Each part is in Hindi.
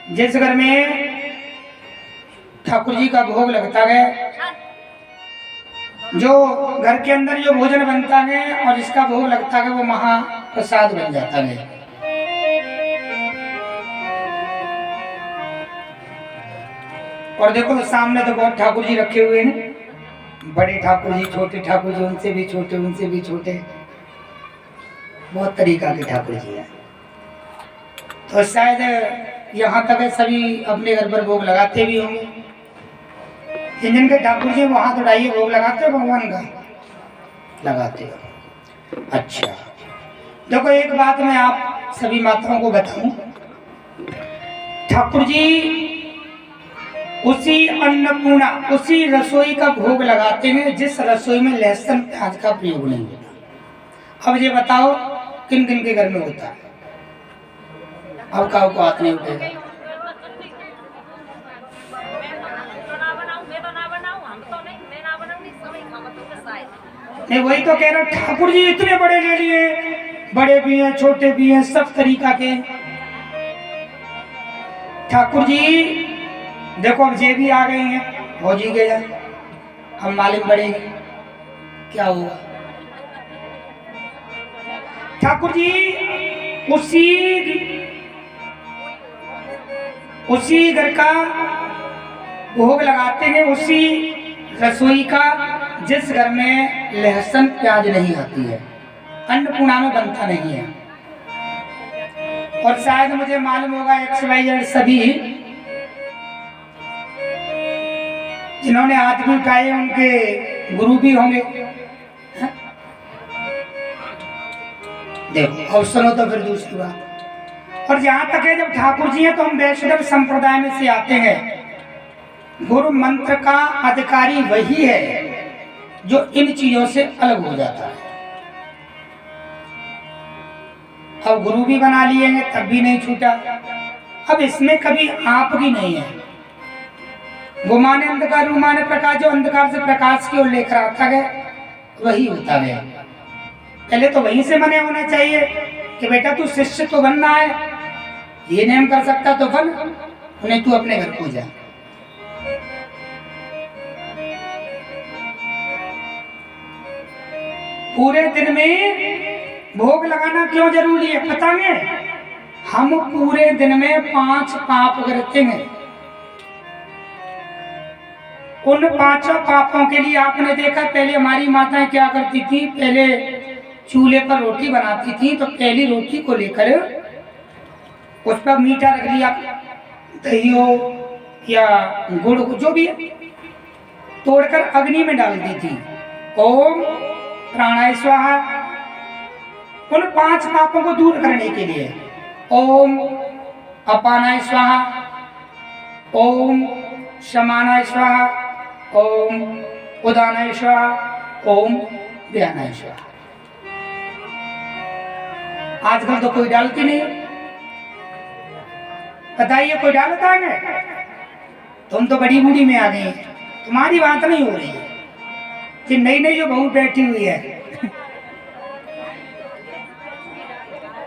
जिस घर में ठाकुर जी का भोग लगता है, जो घर के अंदर जो भोजन बनता है और जिसका भोग लगता है वो महाप्रसाद बन जाता है। और देखो सामने तो बहुत ठाकुर जी रखे हुए हैं, बड़े ठाकुर जी, छोटे ठाकुर जी, उनसे भी छोटे, उनसे भी छोटे, बहुत तरीका के ठाकुर जी हैं। तो शायद यहाँ तक सभी अपने घर पर भोग लगाते भी होंगे। जिनके ठाकुर जी वहां तो डाइए भोग लगाते हो, भगवान का लगाते हो। अच्छा देखो एक बात मैं आप सभी माताओं को बताऊं, ठाकुर जी उसी अन्नपूर्णा, उसी रसोई का भोग लगाते हैं जिस रसोई में लहसुन प्याज का प्रयोग नहीं होता। अब ये बताओ किन किन के घर में होता है? अब काऊ को हाथ नहीं उठेगा। नहीं वही तो कह रहा हूं, ठाकुर जी इतने बड़े ले लिए, बड़े भी हैं छोटे भी हैं सब तरीका के ठाकुर जी। देखो अब ये भी आ गए हैं, फौजी के जाए अब मालिक बढ़ेगी क्या होगा। ठाकुर जी उसी घर का भोग लगाते हैं, उसी रसोई का जिस घर में लहसुन प्याज नहीं आती है, अन्नपूर्णा में बनता नहीं है। और शायद मुझे मालूम होगा XYZ सभी जिन्होंने हाथ भी उठाए उनके गुरु भी होंगे। देखो और सुनो तो फिर दूसरी बात। और जहां तक है जब ठाकुर जी हैं तो हम वैष्णव संप्रदाय में से आते हैं, गुरु मंत्र का अधिकारी वही है जो इन चीजों से अलग हो जाता है। अब गुरु भी बना लिए हैं तब भी नहीं छूटा। अब इसमें कभी आप की नहीं है, गुमाने अंधकार रुमाने प्रकाश, जो अंधकार से प्रकाश की ओर लेकर आता है वही होता है। पहले तो वहीं से मने होना चाहिए कि बेटा तू शिष्य तो बनना है, ये नेम कर सकता तो बन, उन्हें तू अपने घर को जा। पूरे दिन में भोग लगाना क्यों जरूरी है पता है? हम पूरे दिन में 5 पाप करते हैं। उन 5 पापों के लिए आपने देखा पहले हमारी माताएं क्या करती थी, पहले चूल्हे पर रोटी बनाती थी तो पहली रोटी को लेकर उस पर मीठा रख लिया, दही हो या गुड़ जो भी तोड़कर अग्नि में डाल दी थी। ओम प्राणाय स्वाहा, उन 5 पापों को दूर करने के लिए। ओम अपानाय स्वाहा, ओम समानाय स्वाहा, ओम उदानाय स्वाहा, ओम व्यानाय स्वाहा। आजकल तो कोई डालती नहीं, बताइए कोई डालता है? तुम तो बड़ी बूढ़ी में आ गई, तुम्हारी बात नहीं हो रही है कि नई नई जो बहू बैठी हुई है।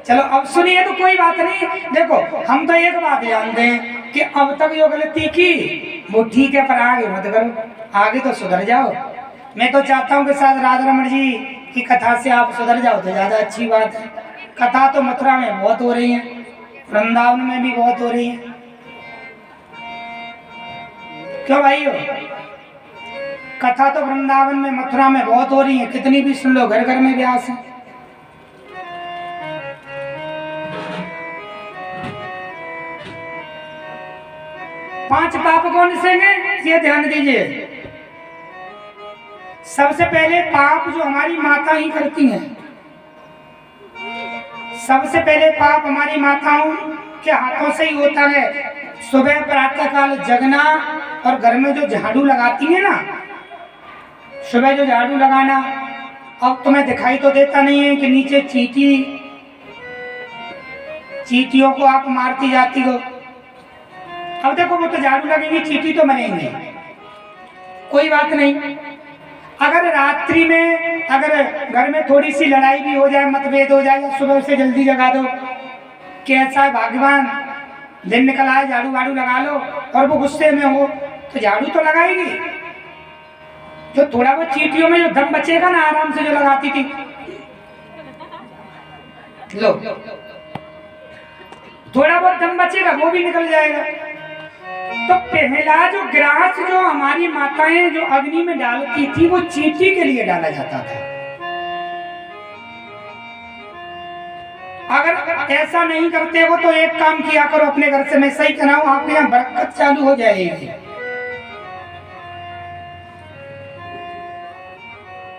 चलो अब सुनिए तो कोई बात नहीं। देखो हम तो एक बात जानते हैं कि अब तक जो गलती की वो ठीक है, पर आगे मत करो, आगे तो सुधर जाओ। मैं तो चाहता हूँ कि शायद राधा रमन जी की कथा से आप सुधर जाओ तो ज्यादा अच्छी बात है। कथा तो मथुरा में बहुत हो रही है, वृंदावन में भी बहुत हो रही है, क्यों भाइयों? कथा तो वृंदावन में मथुरा में बहुत हो रही है, कितनी भी सुन लो, घर घर में व्यास है। पांच पाप कौन से हैं ये ध्यान दीजिए। सबसे पहले पाप जो हमारी माता ही करती हैं, सबसे पहले पाप हमारी माताओं के हाथों से ही होता है। सुबह प्रातः काल जगना और घर में जो झाड़ू लगाती है ना, सुबह जो झाड़ू लगाना, अब तुम्हें दिखाई तो देता नहीं है कि नीचे चींटियों को आप मारती जाती हो। अब देखो वो तो झाड़ू लगेगी, चींटी तो मरेंगे, कोई बात नहीं। अगर रात्रि में अगर घर में थोड़ी सी लड़ाई भी हो जाए, मतभेद हो जाए, या सुबह से जल्दी जगा दो, कैसा है भगवान दिन निकल आए, झाड़ू वाड़ू लगा लो, और वो गुस्से में हो तो झाड़ू तो लगाएगी। जो थोड़ा बहुत चींटियों में जो दम बचेगा ना, आराम से जो लगाती थी, लो थोड़ा बहुत दम बचेगा वो भी निकल जाएगा। तो पहला जो ग्रास जो हमारी माताएं जो अग्नि में डालती थी वो चींटी के लिए डाला जाता था। अगर ऐसा नहीं करते हो तो एक काम किया करो अपने घर से, मैं सही कह रहा हूं, आपके यहाँ बरकत चालू हो जाएगी।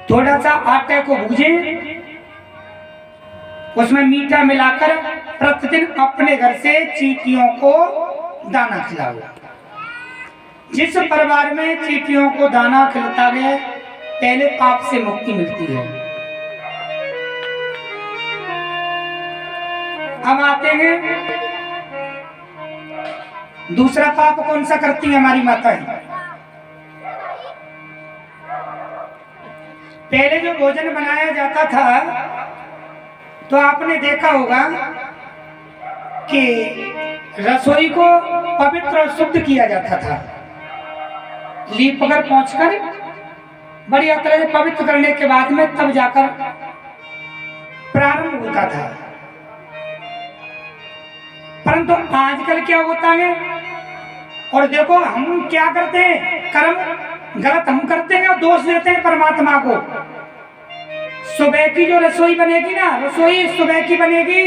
थोड़ा सा आटे को भूजें, उसमें मीठा मिलाकर प्रतिदिन अपने घर से चींटियों को दाना खिलाओ। जिस परिवार में चींटियों को दाना खिलाता है पहले पाप से मुक्ति मिलती है। अब आते हैं दूसरा पाप कौन सा करती है हमारी माताएं। पहले जो भोजन बनाया जाता था तो आपने देखा होगा कि रसोई को पवित्र और शुद्ध किया जाता था। लीप पर पहुंचकर बढ़िया तरह से पवित्र करने के बाद में तब जाकर प्रारंभ होता था। परंतु आजकल क्या होता है, और देखो हम क्या करते हैं, कर्म गलत हम करते हैं और दोष देते हैं परमात्मा को। सुबह की जो रसोई बनेगी ना, रसोई सुबह की बनेगी,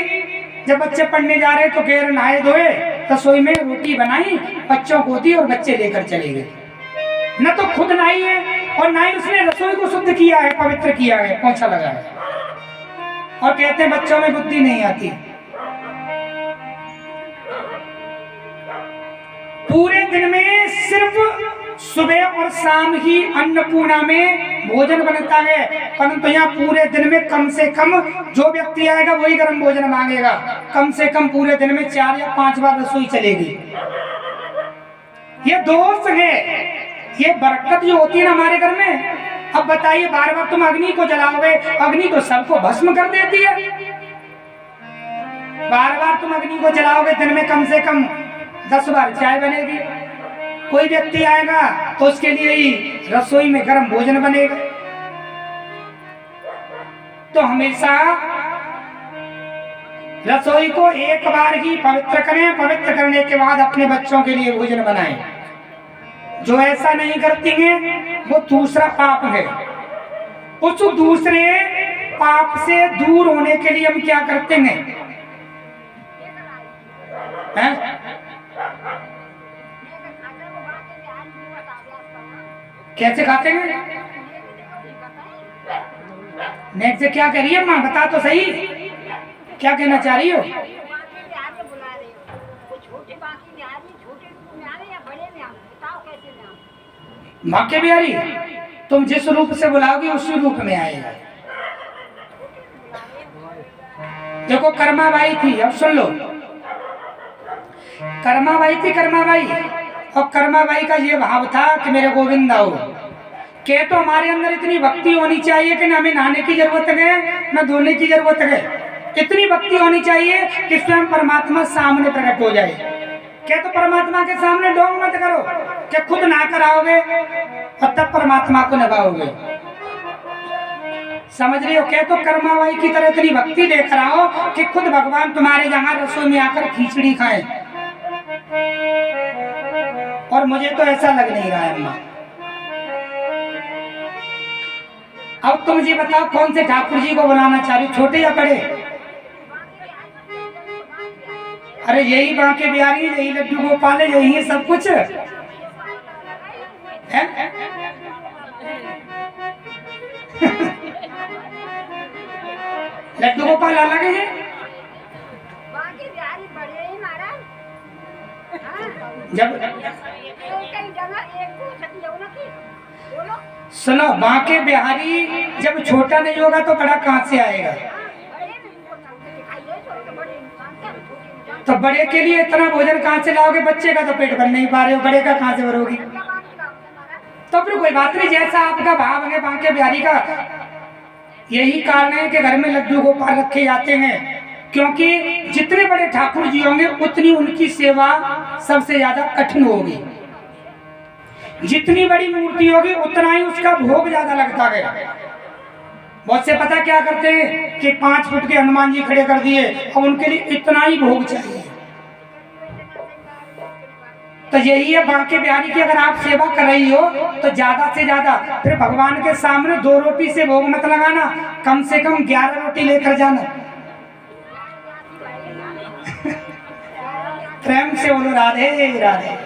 जब बच्चे पढ़ने जा रहे तो गैर नहाए धोए रसोई में रोटी बनाई, बच्चों को दी और बच्चे लेकर चले गए। न तो खुद नहाई है और ना ही उसने रसोई को शुद्ध किया है, पवित्र किया है, पोंछा लगा है, और कहते हैं बच्चों में बुद्धि नहीं आती। पूरे दिन में सिर्फ सुबह और शाम ही अन्नपूर्णा में भोजन बनता है, परंतु यहाँ पूरे दिन में कम से कम जो व्यक्ति आएगा वही गर्म भोजन मांगेगा। कम से कम पूरे दिन में 4 या 5 बार रसोई चलेगी। ये दोष है, ये बरकत जो होती है ना हमारे घर में। अब बताइए, बार बार तुम अग्नि को जलाओगे, अग्नि तो सबको भस्म कर देती है। बार बार तुम अग्नि को जलाओगे, दिन में कम से कम 10 बार चाय बनेगी। कोई व्यक्ति आएगा तो उसके लिए ही रसोई में गर्म भोजन बनेगा। तो हमेशा रसोई को एक बार ही पवित्र करें, पवित्र करने के बाद अपने बच्चों के लिए भोजन बनाएं। जो ऐसा नहीं करती हैं वो दूसरा पाप है। उस दूसरे पाप से दूर होने के लिए हम क्या करते हैं, हैं? कैसे खाते हैं? नेट से क्या कह रही है माँ, बता तो सही, क्या कहना चाह रही हो? बांके बिहारी, तुम जिस रूप से बुलाओगी उसी रूप में आएगा। देखो कर्माबाई थी, अब सुन लो, कर्माबाई थी, कर्माबाई, और कर्माबाई का ये भाव था कि मेरे गोविंद आओ। के तो हमारे अंदर इतनी भक्ति होनी चाहिए कि न हमें नहाने की जरूरत है न धोने की जरूरत है। इतनी भक्ति होनी चाहिए कि स्वयं परमात्मा सामने प्रकट हो जाए। क्या तो परमात्मा के सामने डोंग मत करो कि खुद ना कराओगे और तब परमात्मा को नभाओगे। समझ रही हो? क्या तो कर्माबाई की तरह इतनी भक्ति लेकर आओ कि खुद भगवान तुम्हारे यहाँ रसोई में आकर खिचड़ी खाएं। और मुझे तो ऐसा लग नहीं रहा है अम्मा। अब तुम जी बताओ कौन से ठाकुर जी को बुलाना चाह रही, छोटे या बड़े? अरे यही बांके बिहारी, यही लड्डू गोपाल, यही है सब कुछ है? लड्डू गोपाल अलग है। जब सुनो, बांके बिहारी जब छोटा नहीं होगा तो बड़ा कहां से आएगा? तो बड़े के लिए इतना भोजन कहां से लाओगे? बच्चे का तो पेट भर नहीं पा रहे हो, बड़े का कहां से भरोगी? तो फिर कोई बात नहीं, जैसा आपका भाव है बांके बिहारी का। यही कारण है कि घर में लड्डू गोपाल रखे जाते हैं क्योंकि जितने बड़े ठाकुर जी होंगे उतनी उनकी सेवा सबसे ज्यादा कठिन होगी। जितनी बड़ी मूर्ति होगी उतना ही उसका भोग ज्यादा लगता है। बहुत से पता क्या करते हैं कि 5 फुट के हनुमान जी खड़े कर दिए और उनके लिए इतना ही भोग चाहिए। तो यही है बांके बिहारी की, अगर आप सेवा कर रही हो तो ज्यादा से ज्यादा फिर भगवान के सामने 2 रोटी से भोग मत लगाना, कम से कम 11 रोटी लेकर जाना। प्रेम से बोलो राधे राधे।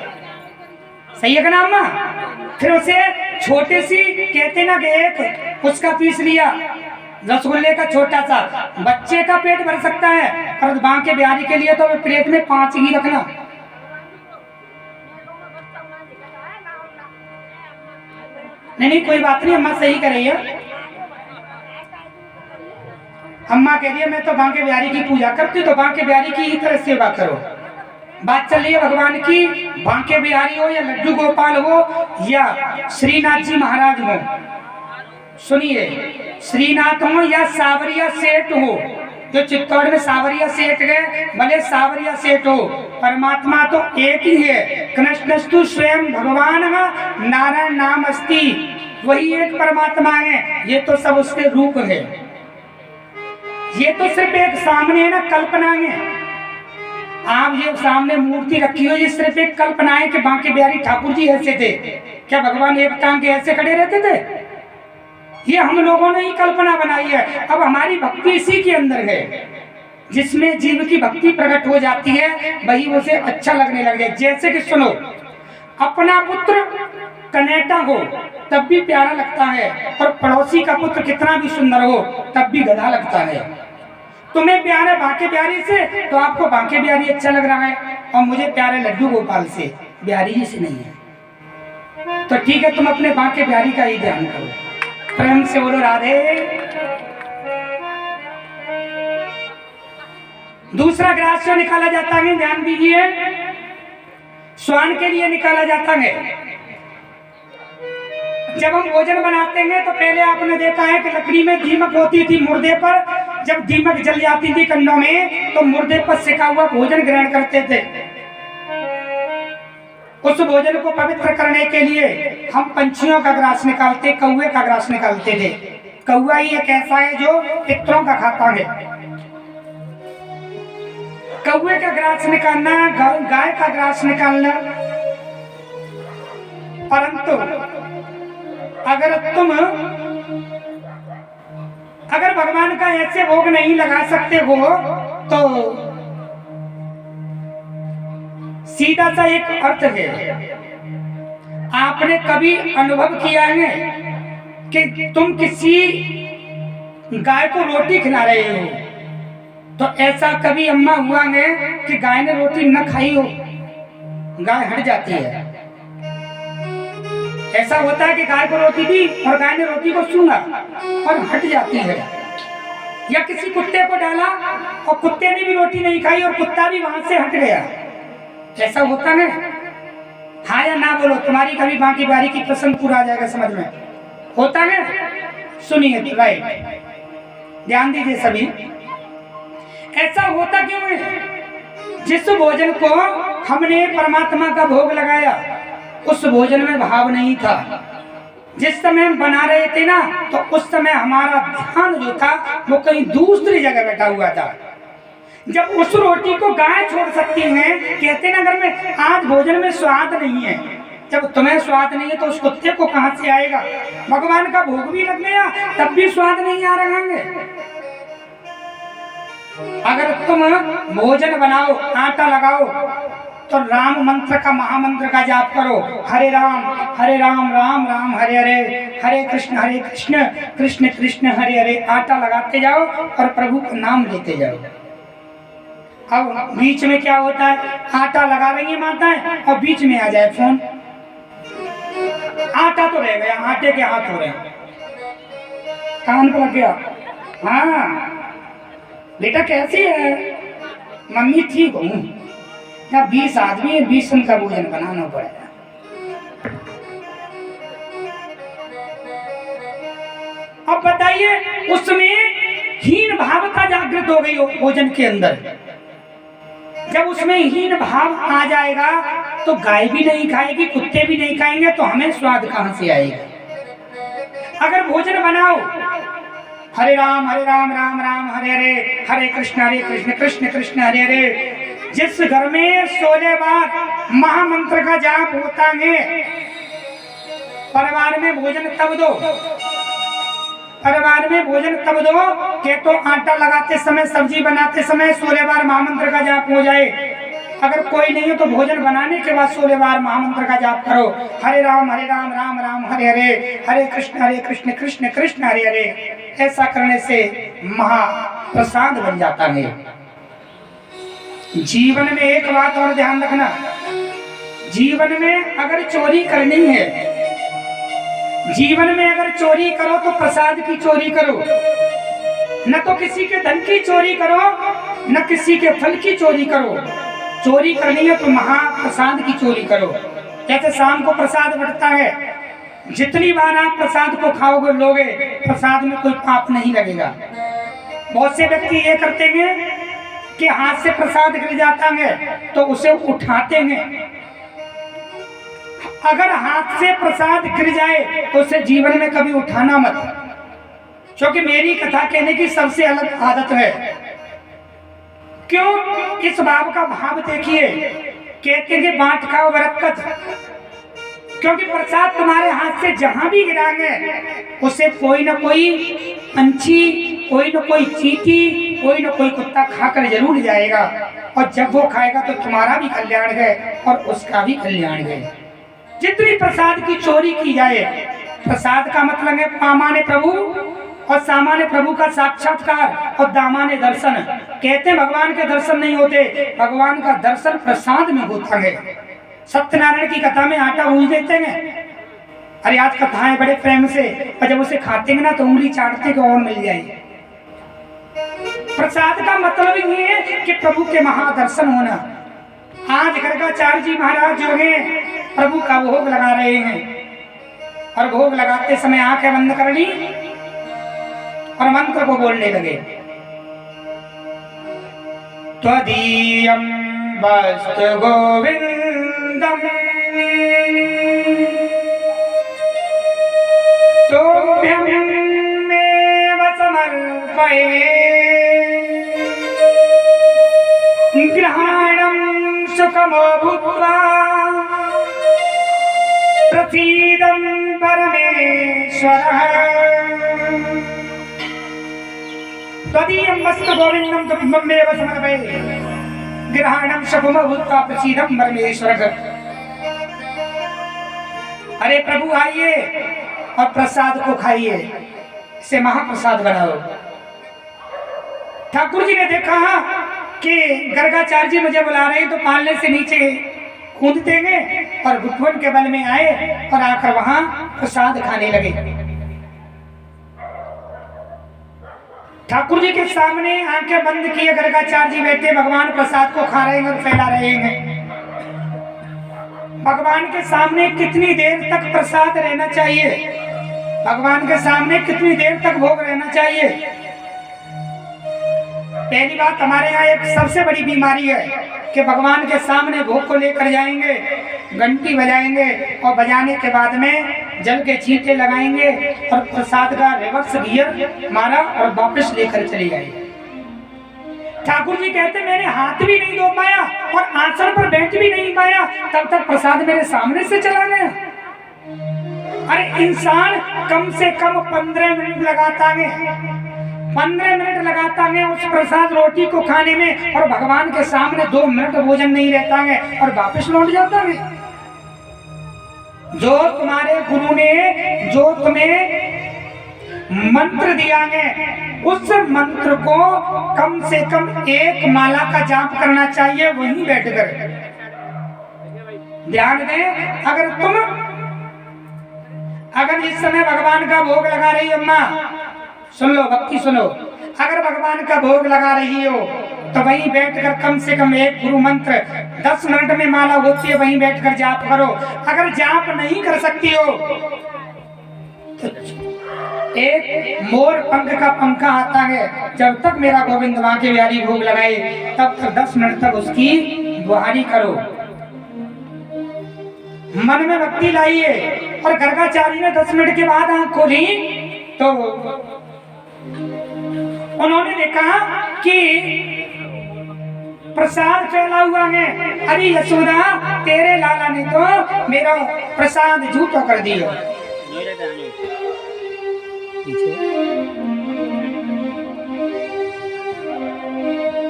सही है का नाम माँ? फिर उसे छोटे सी कहते ना कि एक उसका पीस लिया रसगुल्ले का छोटा सा, बच्चे का पेट भर सकता है, पर बांके बिहारी के लिए तो प्लेट में 5 ही रखना। नहीं कोई बात नहीं, अम्मा सही कर रही है। अम्मा कह रही है मैं तो बांके बिहारी की पूजा करती हूँ, तो बांके बिहारी की ही तरह सेवा करो। बात चल रही है भगवान की, बांके बिहारी हो या लड्डू गोपाल हो या श्रीनाथ जी महाराज हो। सुनिए, श्रीनाथ हो या सावरिया सेठ हो, जो चित्तौड़ में सावरिया सेठ है, भले सावरिया सेठ हो, परमात्मा तो एक ही है। कृष्णस्तु स्वयं भगवान नारायण नाम अस्ति, वही एक परमात्मा है। ये तो सब उसके रूप है, ये तो सिर्फ एक सामने है ना, कल्पना है। आप ये सामने मूर्ति रखी हो, ये सिर्फ एक कल्पना है कि बांके बिहारी ठाकुर जी ऐसे थे। क्या भगवान एक टांग के ऐसे खड़े रहते थे? ये हम लोगों ने ही कल्पना बनाई है। अब हमारी भक्ति इसी के अंदर है, जिसमें जीव की भक्ति प्रकट हो जाती है, वही उसे अच्छा लगने लगे। जैसे कि सुनो, अपना पुत्र कनेटा हो तब भी प्यारा लगता है, और पड़ोसी का पुत्र कितना भी सुंदर हो तब भी गधा लगता है। तुम्हें प्यार है बांके बिहारी से तो आपको बांके बिहारी अच्छा लग रहा है, और मुझे प्यार है लड्डू गोपाल से, बिहारी जी से नहीं है। तो ठीक है, तुम अपने बांके बिहारी का ही ध्यान करो। प्रेम से बोलो राधे। दूसरा ग्रास निकाला जाता है, ध्यान दीजिए, स्वान के लिए निकाला जाता है। जब हम भोजन बनाते हैं तो पहले आपने देखा है कि लकड़ी में दीमक होती थी मुर्दे पर, जब दीमक जल जाती थी कंडों में तो मुर्दे पर सिका हुआ भोजन ग्रहण करते थे। उस भोजन को पवित्र करने के लिए हम पंछियों का ग्रास निकालते, कौवे का ग्रास निकालते थे। कौवा ही एक ऐसा है जो पितरों का खाता है। कौवे का ग्रास निकालना, गाय का ग्रास निकालना। परंतु अगर भगवान का ऐसे भोग नहीं लगा सकते हो तो सीधा सा एक अर्थ है। आपने कभी अनुभव किया है कि तुम किसी गाय को रोटी खिला रहे हो, तो ऐसा कभी अम्मा हुआ है कि गाय ने रोटी न खाई हो, गाय हट जाती है। ऐसा होता है कि गाय को रोटी दी और गाय ने रोटी को सूंघा और हट जाती है। या किसी कुत्ते को डाला और कुत्ते ने भी रोटी नहीं खाई और कुत्ता भी वहां से हट गया, ऐसा होता है। हाँ या ना बोलो, तुम्हारी कभी बांके बिहारी की प्रसंग पूरा आ जाएगा समझ में। होता है? सुनिए राइट, ध्यान दीजिए सभी। ऐसा होता क्यों है? जिस भोजन को हमने परमात्मा का भोग लगाया उस भोजन में भाव नहीं था। जिस समय हम बना रहे थे ना, तो उस समय हमारा ध्यान जो था वो कहीं दूसरी जगह बैठा हुआ था। जब उस रोटी को गाय छोड़ सकती है, कहते ना घर में आज भोजन में स्वाद नहीं है, जब तुम्हें स्वाद नहीं है तो उस कुत्ते को कहां से आएगा? भगवान का भोग भी लग गया तब भी स्वाद नहीं आ रहा है। अगर तुम भोजन बनाओ, आटा लगाओ, तो राम मंत्र का महामंत्र का जाप करो। हरे राम राम राम हरे हरे, हरे कृष्ण कृष्ण कृष्ण हरे हरे। आटा लगाते जाओ और प्रभु का नाम लेते जाओ। अब बीच में क्या होता है, आटा लगा रही है माताएं और बीच में आ जाए फोन, आटा तो रह गया, आटे के हाथ हो रहे हैं, कान पर लग गया। हाँ बेटा कैसी है? मम्मी ठीक हूँ। 20 आदमी है, 20 का भोजन बनाना पड़ेगा। अब बताइए, उसमें हीन भावता जागृत हो गई हो भोजन के अंदर। जब उसमें हीन भाव आ जाएगा तो गाय भी नहीं खाएगी, कुत्ते भी नहीं खाएंगे, तो हमें स्वाद कहां से आएगा। अगर भोजन बनाओ हरे राम राम राम हरे हरे, हरे कृष्ण कृष्ण कृष्ण हरे हरे, जिस घर में 16 बार महामंत्र का जाप होता है, परिवार में भोजन तब दो, परिवार में भोजन तब दो कि तो आटा लगाते समय, सब्जी बनाते समय 16 बार महामंत्र का जाप हो जाए। अगर कोई नहीं है तो भोजन बनाने के बाद 16 बार महामंत्र का जाप करो, हरे राम राम राम हरे हरे, हरे कृष्ण कृष्ण कृष्ण हरे हरे। ऐसा करने से महाप्रसाद बन जाता है। जीवन में एक बात और ध्यान रखना, जीवन में अगर चोरी करनी है, जीवन में अगर चोरी करो तो प्रसाद की चोरी करो, न तो किसी के धन की चोरी करो, न किसी के फल की चोरी करो। चोरी करनी है तो महाप्रसाद की चोरी करो। जैसे शाम को प्रसाद बंटता है, जितनी बार आप प्रसाद को खाओगे लोगे, प्रसाद में कोई पाप नहीं लगेगा। बहुत से व्यक्ति ये करते हैं कि हाथ से प्रसाद गिर जाता है तो उसे उठाते हैं। अगर हाथ से प्रसाद गिर जाए तो उसे जीवन में कभी उठाना मत, क्योंकि मेरी कथा कहने की सबसे अलग आदत है। क्यों? इस भाव का भाव देखिए, कहते हैं बांट खाओ बरकत, क्योंकि प्रसाद तुम्हारे हाथ से जहां भी गिराएंगे उसे कोई न कोई पंछी, कोई न कोई चींटी, कोई न कोई कुत्ता खाकर जरूर जाएगा, और जब वो खाएगा तो तुम्हारा भी कल्याण है और उसका भी कल्याण है। जितनी प्रसाद की चोरी की जाए, प्रसाद का मतलब है पामाने प्रभु और सामान्य प्रभु का साक्षात्कार और दामाने दर्शन। कहते हैं भगवान के दर्शन नहीं होते, भगवान का दर्शन प्रसाद में होता है। सत्यनारायण की कथा में आटा भूज देते हैं, अरे आज कथाएं बड़े प्रेम से, और जब उसे खाते हैं ना तो उंगली चाटते कि और मिल जाए। प्रसाद का मतलब ये है कि प्रभु के महादर्शन होना। आज गर्गाचार्य जी महाराज जो है प्रभु का भोग लगा रहे हैं, और भोग लगाते समय आंखें बंद कर ली और मंत्र को बोलने लगे। त्वदीयं वस्तु गोविंदम तोभ्यमेव समर्पये, ग्रहणं सुखमो भूत्वा प्रसीदं परमेश्वरः। त्वदीयं वस्तु गोविंदं तोभ्यमेव समर्पये, ग्रहणं सुखमो भूत्वा प्रसीदं परमेश्वरः। अरे प्रभु आइए और प्रसाद को खाइए, इसे महाप्रसाद बनाओ। ठाकुर जी ने देखा कि गर्गाचार्य जी मुझे बुला रहे हैं, तो पालने से नीचे कूद देंगे और घुटवन के बल में आए और आकर वहां प्रसाद खाने लगे। ठाकुर जी के सामने आंखें बंद किए गर्गाचार्य जी बैठे, भगवान प्रसाद को खा रहे हैं और फैला रहे हैं। भगवान के सामने कितनी देर तक प्रसाद रहना चाहिए, भगवान के सामने कितनी देर तक भोग रहना चाहिए। पहली बात, हमारे यहाँ एक सबसे बड़ी बीमारी है कि भगवान के सामने भोग को लेकर जाएंगे, घंटी बजाएंगे और बजाने के बाद में जल के छींटे लगाएंगे और प्रसाद का रिवर्स गियर मारा और वापस लेकर चले जाएंगे। ठाकुर जी कहते मैंने हाथ भी नहीं धो पाया और आसन पर बैठ भी नहीं पाया, तब तक प्रसाद मेरे सामने से चला गया। अरे इंसान कम से कम 15 मिनट लगाता है, 15 मिनट लगाता है उस प्रसाद रोटी को खाने में, और भगवान के सामने 2 मिनट भोजन नहीं रहता है और वापस लौट जाता है। जो तुम्हारे गुरु ने जो तुम्हें मंत्र दिया है, उस मंत्र को कम से कम 1 माला का जाप करना चाहिए वहीं बैठकर। ध्यान दें, अगर इस समय भगवान का भोग लगा रही हो, अम्मा सुन लो, भक्ति सुनो, अगर भगवान का भोग लगा रही हो तो वहीं बैठकर कम से कम 1 गुरु मंत्र 10 मिनट में माला होती है, वहीं बैठकर जाप करो। अगर जाप नहीं कर सकती हो एक मोर पंख का पंखा आता है, जब तक मेरा गोविंद माँ के बिहारी भोग लगाए तब तक 10 मिनट तक उसकी बुहारी करो, मन में भक्ति लाइए। और गर्गाचार्य ने 10 मिनट के बाद आंख खोली तो उन्होंने देखा कि प्रसाद फैला हुआ है। अरे यशोदा, तेरे लाला ने तो मेरा प्रसाद झूठा कर दिया।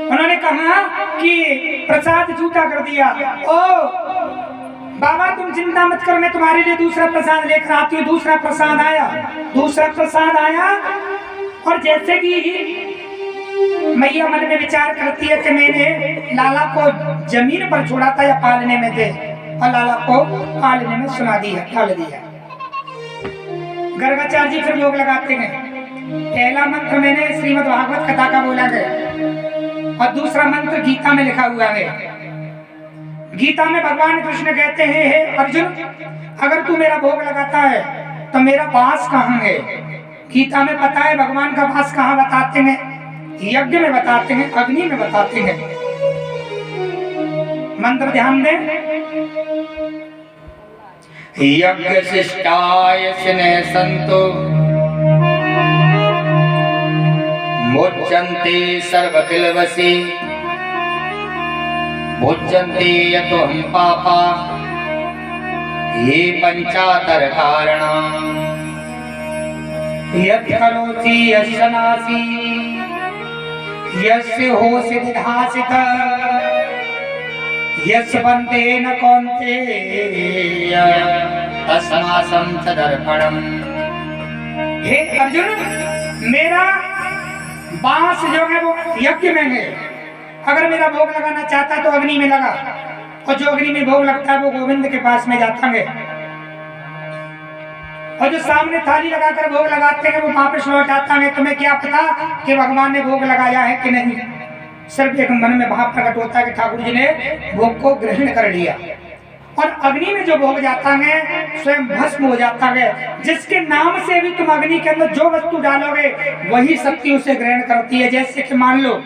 उन्होंने कहा कि प्रसाद झूठा कर दिया। ओ बाबा, तुम चिंता मत करो, मैं तुम्हारे लिए दूसरा प्रसाद लेकर आती हूँ। दूसरा प्रसाद आया और जैसे कि मैया मन में विचार करती है कि मैंने लाला को जमीन पर छोड़ा था या पालने में थे, और लाला को पालने में सुना दिया, डाल दिया। गर्गाचार्य जी फिर भोग लगाते हैं। पहला मंत्र मैंने श्रीमद् भागवत कथा का बोला है और दूसरा मंत्र गीता में लिखा हुआ है। गीता में भगवान कृष्ण कहते हैं, हे अर्जुन, अगर तू मेरा भोग लगाता है तो मेरा वास कहाँ है। गीता में पता है भगवान का वास कहाँ बताते हैं, यज्ञ में बताते हैं, अग्नि में बताते हैं। मंत्र ध्यान दें। यज्ञ शिष्टाय स्नेह संतो मुच्यन्ते सर्वकिलवसी मुच्यन्ते यतो हम पापा ये पंचातर कारणा यत् करोति यस्य नासी यस्य होसि विधासित यस्य बन्ते न कौन्तेय तस्मासं तदर्पणम्। हे अर्जुन, मेरा बांस जो है वो यज्ञ में है। अगर मेरा भोग लगाना चाहता तो अग्नि में लगा, और जो अग्नि में भोग लगता है वो गोविंद के पास में जाता है। और जो सामने थाली लगाकर भोग लगाते हैं वो वापस लौट आता है। तुम्हें क्या पता कि भगवान ने भोग लगाया है कि नहीं। सिर्फ एक मन में भाव प्रकट होता है कि ठाकुर जी ने भोग को ग्रहण कर लिया। और अग्नि में जो भोग जाता है स्वयं भस्म हो जाता है। जिसके नाम से भी तुम अग्नि के अंदर जो वस्तु डालोगे वही शक्ति उसे ग्रहण करती है। जैसे कि मान लो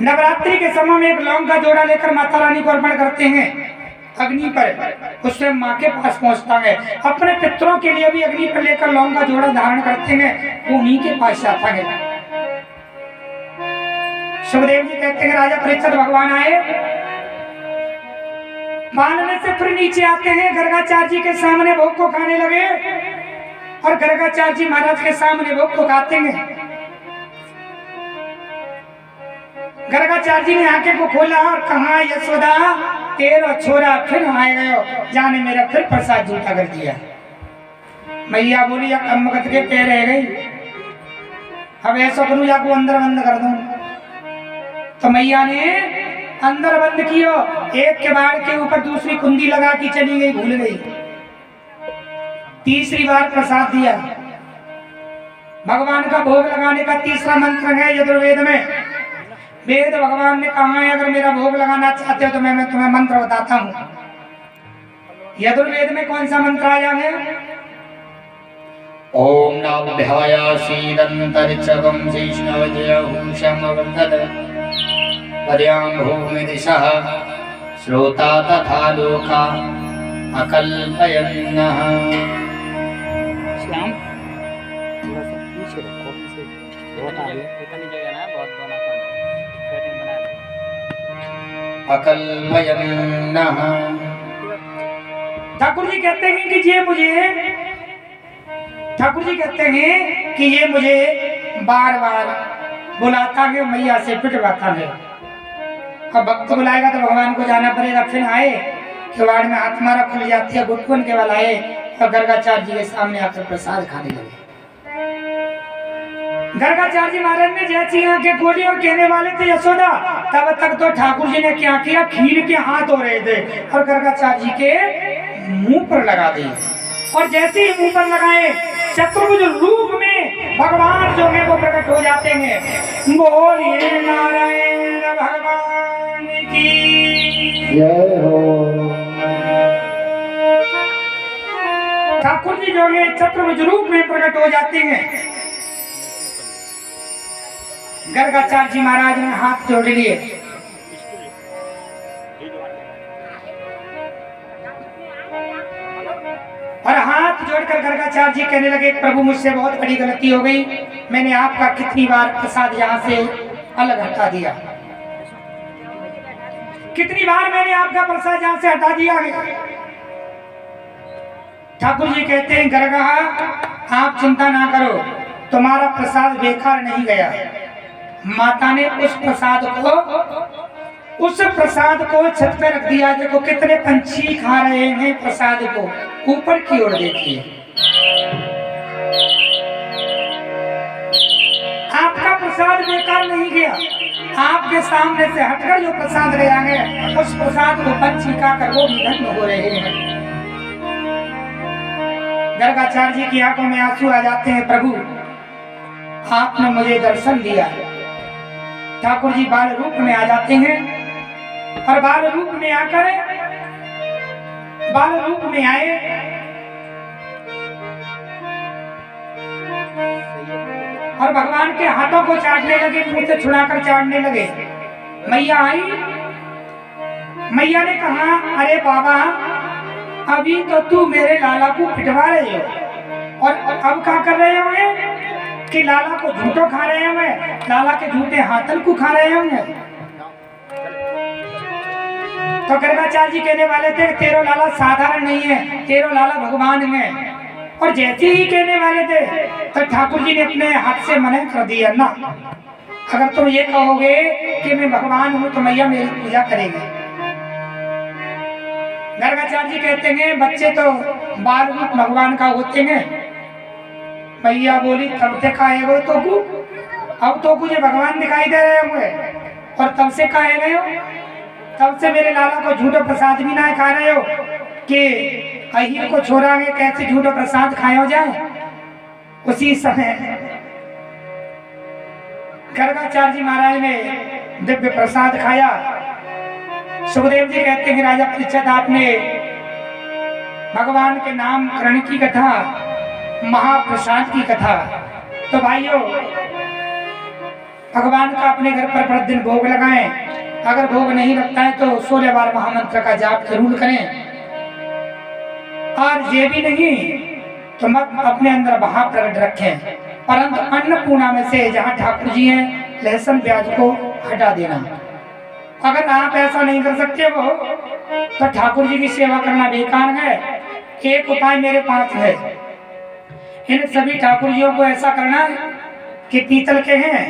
नवरात्रि के समय में एक लौंग का जोड़ा लेकर माता रानी को अर्पण करते हैं अग्नि पर, उससे माँ के पास पहुंचता है। अपने पितरों के लिए भी अग्नि पर लेकर लौंग का जोड़ा धारण करते हैं, वो उन्हीं के पास जाता है। सुखदेव जी कहते हैं राजा परीक्षित भगवान आए, मानने से फिर नीचे आते हैं, गर्गाचार्य जी के सामने भोग को खाने लगे और गर्गाचार्य जी महाराज के सामने भोग को खाते हैं। गर्गाचार्य जी ने आंखें को खोला और कहा, यशोदा, तेरा छोरा फिर आए गयो, जाने मेरा फिर प्रसाद झूठा कर दिया। मैया बोली, या कमगत के पैर रह गई, अब ऐसा करूं या को अंदर बंद कर दूं। तो मैया ने अंदर बंद किया, एक किवाड़ के ऊपर दूसरी कुंडी लगा के चली गई, भूल गई। तीसरी बार प्रसाद दिया। भगवान का भोग लगाने का तीसरा मंत्र है यजुर्वेद में। वेद भगवान ने कहा है, अगर मेरा भोग लगाना चाहते हो तो मैं तुम्हें मंत्र बताता हूँ। यजुर्वेद में कौन सा मंत्र आया है? ओम नाभ्यायासीदन्तरिक्षगं वैष्णवजयहूषमवर्धत पर्यां भूमि दिशः श्रोता तथा लोका अकल्पयन्नः। श्याम थोड़ा सा पीछे रखो, बहुत आगे इतनी जगह ना, बहुत बना सेटिंग बना अकल्पयन्नः। ठाकुर जी कहते हैं कि ये मुझे बार बार बुलाता है, मैया से पिटवाता है। अब भक्त बुलाएगा तो भगवान को जाना पड़ेगा। फिर आए, किवाड़ में हाथ मारा, खुल जाती है, गुटकुन के वाला आए और गर्गाचार्य जी के सामने आकर प्रसाद खाने लगे। गर्गाचार्य जी महाराज ने जैसी आंखें खोली और कहने वाले थे यशोदा, तब तक तो ठाकुर जी ने क्या किया, खीर के हाथ हो रहे थे और गर्गाचार्य जी के मुंह पर लगा दिए। और जैसे ही मुंह पर लगाए, चतुर्भुज रूप में भगवान जो है वो प्रकट हो जाते हैं। बोलिए नारायण भगवान की जय हो। ठाकुर जी जो है चतुर्भुज रूप में प्रकट हो जाते हैं। गर्गाचार्य जी महाराज ने हाथ जोड़ लिए और हाथ जोड़कर गर्गाचार्य जी कहने लगे, प्रभु मुझसे बहुत बड़ी गलती हो गई, मैंने आपका कितनी बार प्रसाद यहाँ से अलग हटा दिया, कितनी बार मैंने आपका प्रसाद यहाँ से हटा दिया है। ठाकुर जी कहते हैं, गर्गा आप चिंता ना करो, तुम्हारा प्रसाद बेकार नहीं गया। माता ने उस प्रसाद को छत पे रख दिया। देखो कितने पंछी खा रहे हैं प्रसाद को, ऊपर की ओर देखिए। आपका प्रसाद बेकार नहीं गया, आपके सामने से हटकर जो प्रसाद ले आ गए, उस प्रसाद को पंछी खाकर वो भी धन्य हो रहे हैं। गर्गाचार्य जी की आंखों में आंसू आ जाते हैं, प्रभु आपने मुझे दर्शन दिया। ठाकुर जी बाल रूप में आ जाते हैं और बाल रूप में आकर बाल रूप में आए और भगवान के हाथों को चाटने लगे, मुंह से छुड़ाकर चाटने लगे। मैया आई, मैया ने कहा, अरे बाबा अभी तो तू मेरे लाला को पिटवा रहे हो और अब क्या कर रहे हो कि लाला को झूठो खा रहे हैं, लाला के झूठे हाथन को खा रहे हैं। तो गर्गाचार्य जी कहने वाले थे, तेरो लाला साधारण नहीं है, तेरो लाला भगवान है। और जैसे ही कहने वाले थे तो ठाकुर जी ने अपने हाथ से मना कर दिया, ना अगर तुम ये कहोगे कि मैं भगवान हूँ तो मैया मेरी पूजा करेगी। गर्गाचार्य जी कहते हैं, बच्चे तो बाल रूप भगवान का होते हैं। मैया बोली, तब से काहे गए तो को, अब तो मुझे भगवान दिखाई दे रहे होंगे और तब से काहे गए हो, तब से मेरे लाला को झूठो प्रसाद भी ना खा रहे हो कि अहिर को छोड़ांगे, कैसे झूठो प्रसाद खाए जाए। उसी समय गर्गाचार्य जी महाराज ने दिव्य प्रसाद खाया। सुखदेव जी कहते हैं, राजा परीक्षित आपने भगवान के नाम करण की कथा, महाप्रसाद की कथा, तो भाइयों भगवान का अपने घर पर प्रतिदिन भोग लगाएं। अगर भोग नहीं लगता है तो 16 बार महामंत्र का जाप जरूर करें। और ये भी नहीं तो मत अपने अंदर महाप्रगट रखें, परंतु अन्नपूर्णा में से जहाँ ठाकुर जी हैं लहसुन प्याज को हटा देना। अगर आप ऐसा नहीं कर सकते हो तो ठाकुर जी की सेवा करना बेकार है। एक उपाय मेरे पास है, इन सभी ठाकुर जियों को ऐसा करना कि पीतल के हैं,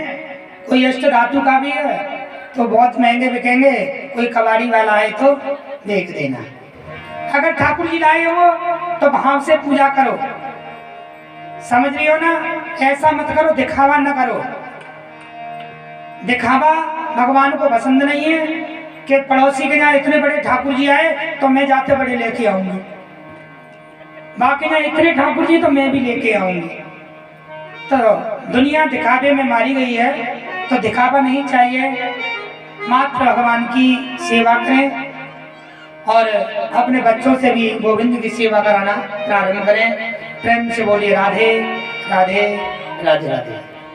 कोई अष्ट धातु का भी है तो बहुत महंगे बिकेंगे, कोई कबाड़ी वाला है तो देख देना। अगर ठाकुर जी लाए हो तो भाव से पूजा करो, समझ रही हो ना। ऐसा मत करो, दिखावा न करो। दिखावा भगवान को पसंद नहीं है कि पड़ोसी के यहाँ इतने बड़े ठाकुर जी आए तो मैं जाते बड़े लेके आऊंगी, बाकी ना इतने ठाकुर जी तो मैं भी लेके आऊंगी। तो दुनिया दिखावे में मारी गई है, तो दिखावा नहीं चाहिए। मात्र भगवान की सेवा करें और अपने बच्चों से भी गोविंद की सेवा कराना प्रारंभ करें। प्रेम से बोलिए राधे राधे राधे राधे।